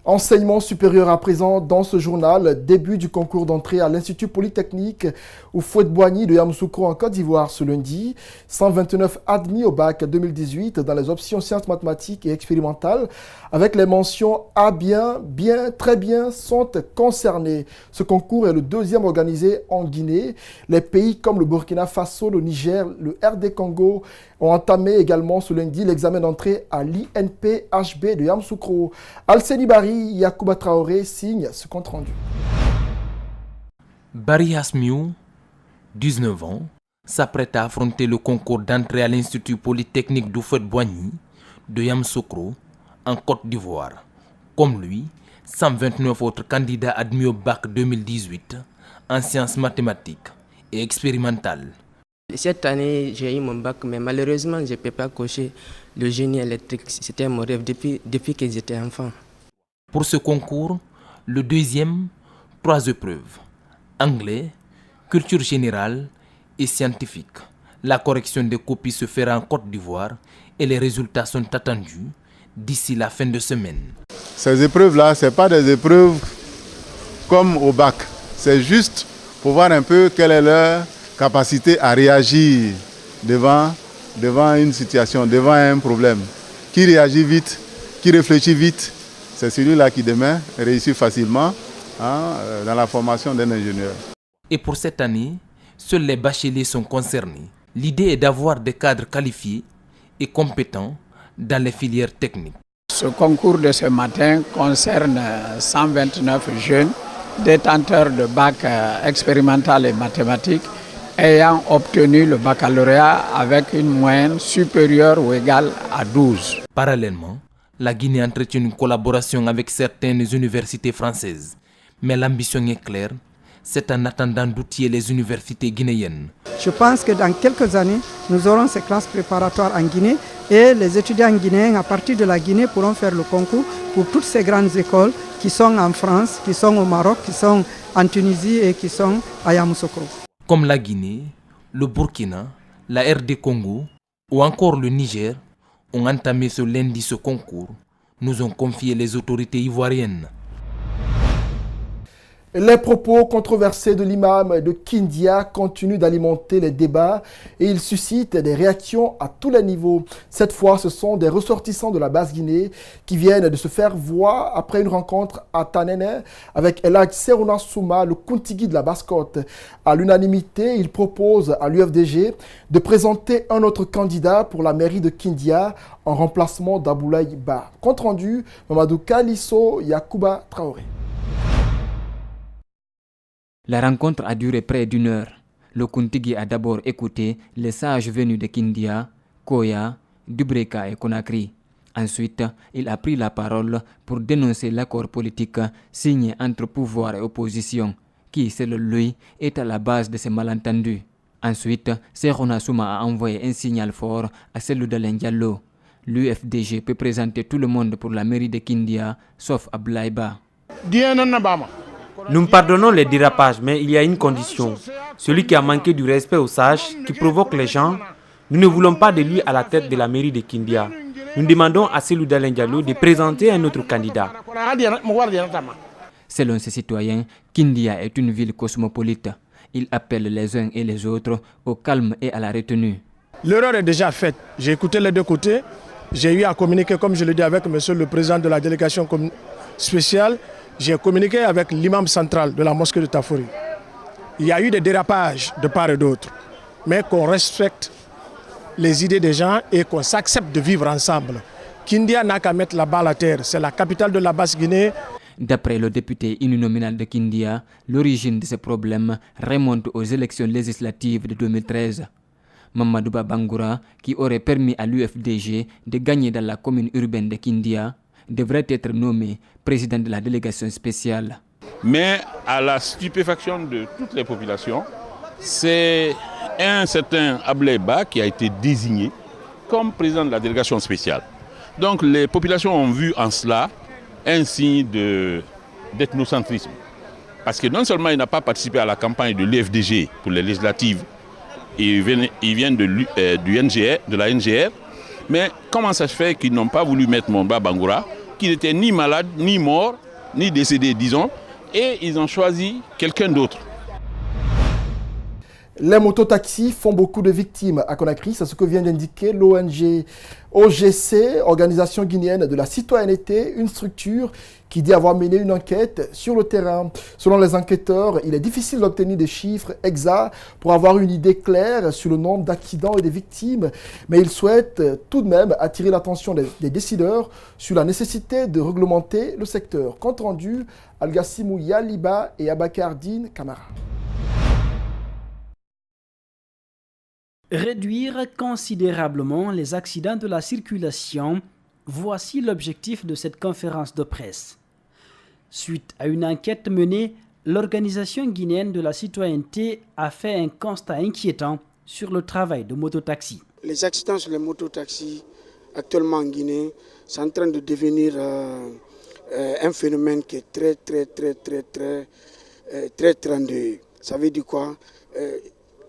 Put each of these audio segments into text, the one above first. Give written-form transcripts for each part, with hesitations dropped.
Enseignement supérieur à présent dans ce journal, début du concours d'entrée à l'Institut Polytechnique Houphouët-Boigny de Yamoussoukro en Côte d'Ivoire ce lundi. 129 admis au bac 2018 dans les options sciences mathématiques et expérimentales avec les mentions A bien, bien, très bien sont concernés. Ce concours est le deuxième organisé en Guinée. Les pays comme le Burkina Faso, le Niger, le RD Congo ont entamé également ce lundi l'examen d'entrée à l'INP-HB de Yamoussoukro. Alseni Bari, Yacouba Traoré signe ce compte rendu. Bari Hasmiou, 19 ans, s'apprête à affronter le concours d'entrée à l'Institut Polytechnique d'Houphouët-Boigny de Yamoussoukro en Côte d'Ivoire. Comme lui, 129 autres candidats admis au bac 2018 en sciences mathématiques et expérimentales. Cette année, j'ai eu mon bac, mais malheureusement, je ne peux pas cocher le génie électrique. C'était mon rêve depuis que j'étais enfant. Pour ce concours, le deuxième, 3 épreuves. Anglais, culture générale et scientifique. La correction des copies se fera en Côte d'Ivoire et les résultats sont attendus d'ici la fin de semaine. Ces épreuves-là, ce n'est pas des épreuves comme au bac. C'est juste pour voir un peu quelle est leur capacité à réagir devant une situation, devant un problème. Qui réagit vite, qui réfléchit vite, c'est celui-là qui demain réussit facilement dans la formation d'un ingénieur. Et pour cette année, seuls les bacheliers sont concernés. L'idée est d'avoir des cadres qualifiés et compétents dans les filières techniques. Ce concours de ce matin concerne 129 jeunes détenteurs de bac expérimental et mathématiques ayant obtenu le baccalauréat avec une moyenne supérieure ou égale à 12. Parallèlement, la Guinée entretient une collaboration avec certaines universités françaises. Mais l'ambition est claire, c'est en attendant d'outiller les universités guinéennes. Je pense que dans quelques années, nous aurons ces classes préparatoires en Guinée et les étudiants guinéens à partir de la Guinée pourront faire le concours pour toutes ces grandes écoles qui sont en France, qui sont au Maroc, qui sont en Tunisie et qui sont à Yamoussoukro. Comme la Guinée, le Burkina, la RD Congo ou encore le Niger ont entamé ce lundi ce concours, nous ont confié les autorités ivoiriennes. Les propos controversés de l'imam de Kindia continuent d'alimenter les débats et ils suscitent des réactions à tous les niveaux. Cette fois, ce sont des ressortissants de la Basse-Guinée qui viennent de se faire voir après une rencontre à Tanene avec El Hadj Serouna Souma, le Kuntigi de la Basse-Côte. À l'unanimité, ils proposent à l'UFDG de présenter un autre candidat pour la mairie de Kindia en remplacement d'Aboulaye Ba. Compte rendu, Mamadou Kalisso, Yacouba Traoré. La rencontre a duré près d'une heure. Le Kuntigi a d'abord écouté les sages venus de Kindia, Koya, Dubreka et Conakry. Ensuite, il a pris la parole pour dénoncer l'accord politique signé entre pouvoir et opposition, qui, selon lui, est à la base de ces malentendus. Ensuite, Serouna Souma a envoyé un signal fort à Cellou Dalein Diallo. L'UFDG peut présenter tout le monde pour la mairie de Kindia, sauf Abdoulaye Ba. Nous pardonnons les dérapages, mais il y a une condition. Celui qui a manqué du respect aux sages, qui provoque les gens, nous ne voulons pas de lui à la tête de la mairie de Kindia. Nous demandons à Cellou Dalein Diallo de présenter un autre candidat. Selon ces citoyens, Kindia est une ville cosmopolite. Il appelle les uns et les autres au calme et à la retenue. L'erreur est déjà faite. J'ai écouté les deux côtés. J'ai eu à communiquer, comme je le dis, avec monsieur le président de la délégation spéciale. J'ai communiqué avec l'imam central de la mosquée de Tafouri. Il y a eu des dérapages de part et d'autre, mais qu'on respecte les idées des gens et qu'on s'accepte de vivre ensemble. Kindia n'a qu'à mettre la balle à terre, c'est la capitale de la Basse-Guinée. D'après le député uninominal de Kindia, l'origine de ces problèmes remonte aux élections législatives de 2013. Mamadou Bangoura, qui aurait permis à l'UFDG de gagner dans la commune urbaine de Kindia, devrait être nommé président de la délégation spéciale. Mais à la stupéfaction de toutes les populations, c'est un certain Abdoulaye Ba qui a été désigné comme président de la délégation spéciale. Donc les populations ont vu en cela un signe d'ethnocentrisme. Parce que non seulement il n'a pas participé à la campagne de l'UFDG pour les législatives, il vient de la NGR, mais comment ça se fait qu'ils n'ont pas voulu mettre Momba Bangoura, qui n'était ni malade, ni mort, ni décédé, disons, et ils ont choisi quelqu'un d'autre. Les mototaxis font beaucoup de victimes à Conakry, c'est ce que vient d'indiquer l'ONG OGC, Organisation guinéenne de la citoyenneté, une structure qui dit avoir mené une enquête sur le terrain. Selon les enquêteurs, il est difficile d'obtenir des chiffres exacts pour avoir une idée claire sur le nombre d'accidents et des victimes, mais ils souhaitent tout de même attirer l'attention des décideurs sur la nécessité de réglementer le secteur. Compte rendu, Algassimou Yaliba et Abakardine Kamara. Réduire considérablement les accidents de la circulation, voici l'objectif de cette conférence de presse. Suite à une enquête menée, l'Organisation guinéenne de la citoyenneté a fait un constat inquiétant sur le travail de mototaxis. Les accidents sur les mototaxis actuellement en Guinée, c'est en train de devenir un phénomène qui est très tendu. Ça veut dire quoi?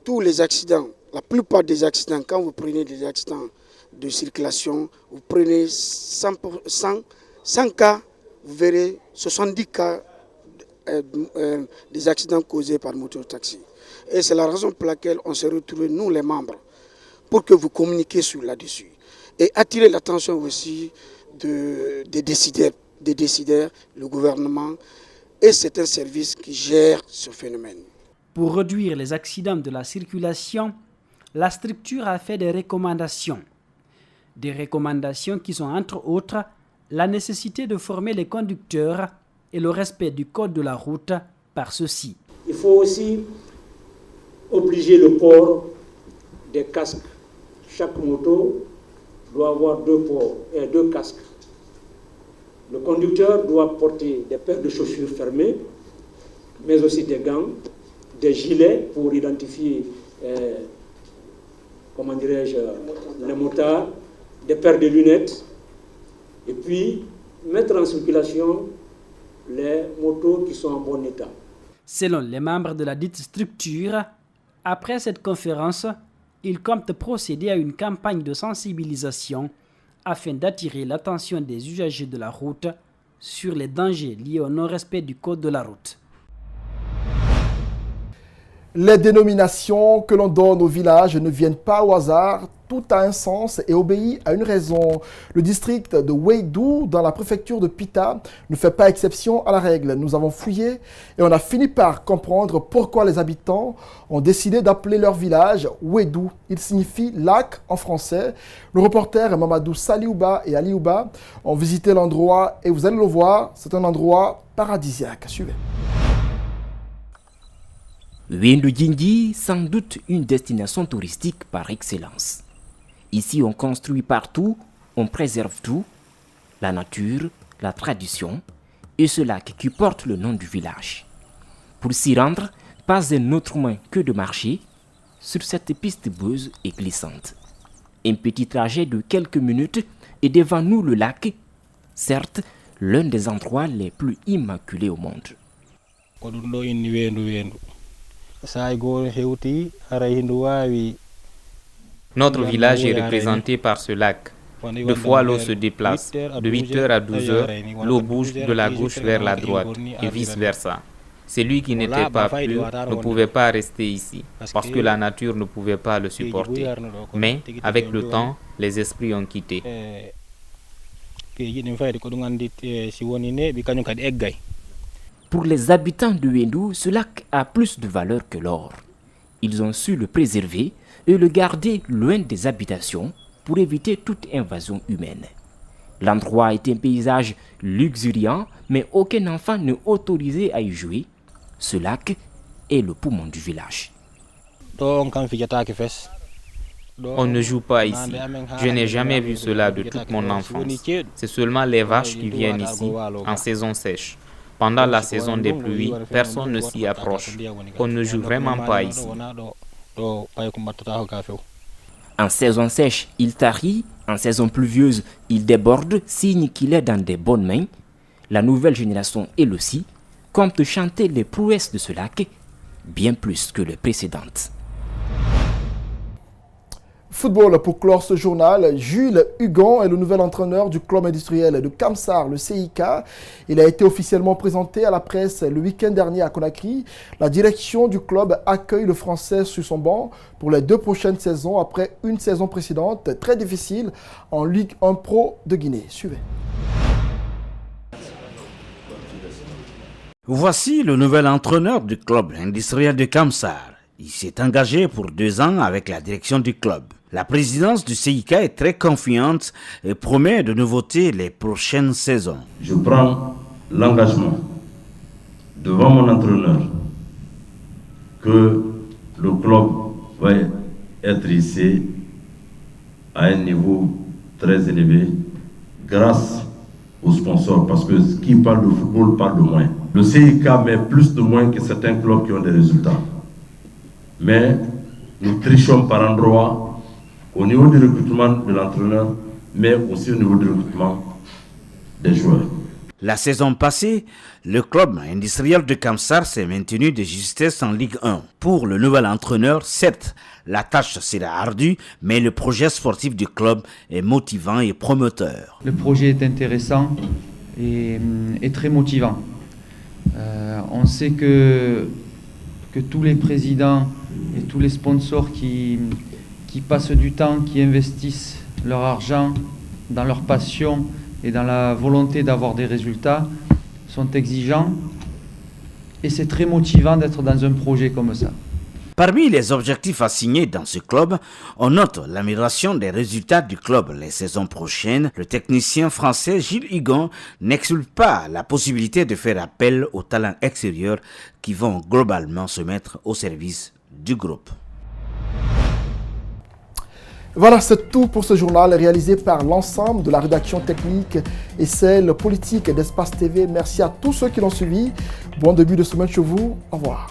Tous les accidents, la plupart des accidents, quand vous prenez des accidents de circulation, vous prenez 100 cas, vous verrez 70 cas des accidents causés par mototaxi. Et c'est la raison pour laquelle on s'est retrouvés, nous les membres, pour que vous communiquiez là-dessus. Et attirer l'attention aussi des décideurs, le gouvernement, et c'est un service qui gère ce phénomène. Pour réduire les accidents de la circulation, la structure a fait des recommandations. Des recommandations qui sont entre autres la nécessité de former les conducteurs et le respect du code de la route par ceux-ci. Il faut aussi obliger le port des casques. Chaque moto doit avoir deux casques. Le conducteur doit porter des paires de chaussures fermées, mais aussi des gants, des gilets pour identifier les motards, des paires de lunettes, et puis mettre en circulation les motos qui sont en bon état. Selon les membres de la dite structure, après cette conférence, ils comptent procéder à une campagne de sensibilisation afin d'attirer l'attention des usagers de la route sur les dangers liés au non-respect du code de la route. Les dénominations que l'on donne aux villages ne viennent pas au hasard, tout a un sens et obéit à une raison. Le district de Weidou, dans la préfecture de Pita, ne fait pas exception à la règle. Nous avons fouillé et on a fini par comprendre pourquoi les habitants ont décidé d'appeler leur village Weidou. Il signifie lac en français. Le reporter Mamadou Saliouba et Aliouba ont visité l'endroit et vous allez le voir, c'est un endroit paradisiaque. Suivez. Weidou Djinji, sans doute une destination touristique par excellence. Ici, on construit partout, on préserve tout, la nature, la tradition et ce lac qui porte le nom du village. Pour s'y rendre, pas un autre moyen que de marcher sur cette piste boueuse et glissante. Un petit trajet de quelques minutes et devant nous le lac, certes l'un des endroits les plus immaculés au monde. Notre village est représenté par ce lac. Deux fois l'eau se déplace. De 8h à 12h, l'eau bouge de la gauche vers la droite et vice-versa. Celui qui n'était pas pur ne pouvait pas rester ici parce que la nature ne pouvait pas le supporter. Mais avec le temps, les esprits ont quitté. Pour les habitants de Weidou, ce lac a plus de valeur que l'or. Ils ont su le préserver et le garder loin des habitations pour éviter toute invasion humaine. L'endroit est un paysage luxuriant, mais aucun enfant n'est autorisé à y jouer. Ce lac est le poumon du village. On ne joue pas ici. Je n'ai jamais vu cela de toute mon enfance. C'est seulement les vaches qui viennent ici en saison sèche. Pendant la saison des pluies, personne ne s'y approche. On ne joue vraiment pas ici. En saison sèche, il tarit. En saison pluvieuse, il déborde, signe qu'il est dans des bonnes mains. La nouvelle génération, elle aussi, compte chanter les prouesses de ce lac, bien plus que les précédentes. Football pour clore ce journal, Jules Hugon est le nouvel entraîneur du club industriel de Kamsar, le CIK. Il a été officiellement présenté à la presse le week-end dernier à Conakry. La direction du club accueille le Français sur son banc pour les 2 prochaines saisons après une saison précédente très difficile en Ligue 1 Pro de Guinée. Suivez. Voici le nouvel entraîneur du club industriel de Kamsar. Il s'est engagé pour 2 ans avec la direction du club. La présidence du CIK est très confiante et promet de nouveautés les prochaines saisons. Je prends l'engagement devant mon entraîneur que le club va être ici à un niveau très élevé grâce aux sponsors, parce que ce qui parle de football parle de moins. Le CIK met plus de moyens que certains clubs qui ont des résultats. Mais nous trichons par endroits au niveau du recrutement de l'entraîneur, mais aussi au niveau du recrutement des joueurs. La saison passée, le club industriel de Kamsar s'est maintenu de justesse en Ligue 1. Pour le nouvel entraîneur, certes, la tâche sera ardue, mais le projet sportif du club est motivant et prometteur. Le projet est intéressant et très motivant. On sait que tous les présidents et tous les sponsors qui passent du temps, qui investissent leur argent dans leur passion et dans la volonté d'avoir des résultats, sont exigeants. Et c'est très motivant d'être dans un projet comme ça. Parmi les objectifs assignés dans ce club, on note l'amélioration des résultats du club les saisons prochaines. Le technicien français Gilles Hugon n'exclut pas la possibilité de faire appel aux talents extérieurs qui vont globalement se mettre au service du groupe. Voilà, c'est tout pour ce journal réalisé par l'ensemble de la rédaction technique et celle politique d'Espace TV. Merci à tous ceux qui l'ont suivi. Bon début de semaine chez vous. Au revoir.